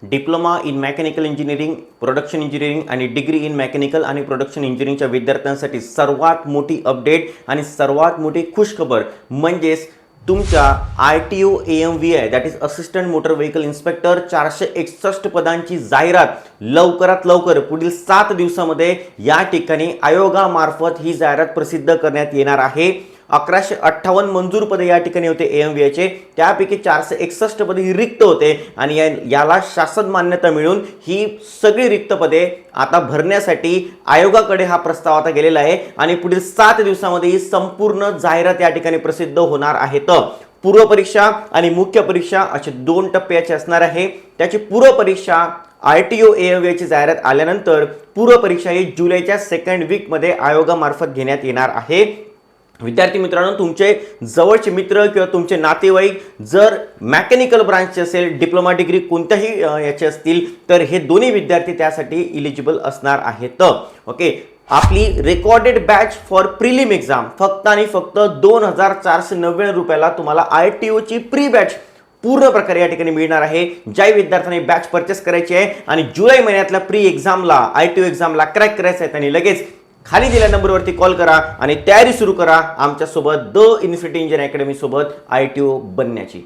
Diploma in mechanical engineering, production engineering आणि degree in mechanical आणि production इंजिनिअरिंगच्या विद्यार्थ्यांसाठी सर्वात मोठी अपडेट आणि सर्वात मोठी खुशखबर म्हणजेच तुमच्या ITO AMVI that is assistant motor vehicle inspector 461 पदांची जाहिरात लवकरात लवकर पुढील 7 दिवसामध्ये या ठिकाणी आयोगामार्फत ही जाहिरात प्रसिद्ध करण्यात येणार आहे। 1158 मंजूर पदे या ठिकाणी होते AMVI चे, त्यापैकी 461 पदे ही रिक्त होते आणि याला शासन मान्यता मिळून ही सगळी रिक्त पदे आता भरण्यासाठी आयोगाकडे हा प्रस्ताव आता गेलेला आहे आणि पुढील 7 दिवसामध्ये ही संपूर्ण जाहिरात या ठिकाणी प्रसिद्ध होणार आहे। पूर्व परीक्षा आणि मुख्य परीक्षा असे 2 टप्प्याचे असणार आहे। त्याची पूर्व परीक्षा ITO AMVI ची जाहिरात आल्यानंतर पूर्व परीक्षा ही जुलैच्या सेकंड वीक मध्ये आयोगामार्फत घेण्यात येणार आहे। विद्यार्थी मित्रांनो, तुमचे जवळचे मित्र किंवा तुमचे नातेवाईक जर मेकॅनिकल ब्रांचचे असेल, डिप्लोमा डिग्री कोणत्याही याचे असतील तर हे दोन्ही विद्यार्थी त्यासाठी इलिजिबल असणार आहेत। ओके, आपली recorded batch for prelim exam फक्त आणि फक्त 2499 रुपयाला तुम्हाला ITO ची प्री बॅच पूर्ण प्रकारे या ठिकाणी मिळणार आहे। ज्या विद्यार्थ्यांनी बॅच परचेस करायची आहे आणि जुलै महिन्यातल्या प्री एक्झामला ITO एक्झामला क्रॅक करायचं आहे त्यांनी लगेच खाली दिलेल्या नंबरवरती कॉल करा आणि तयारी सुरू करा आमच्या सोबत द इन्फिनिटी इंजिन अकॅडमी सोबत ITO बनण्याची।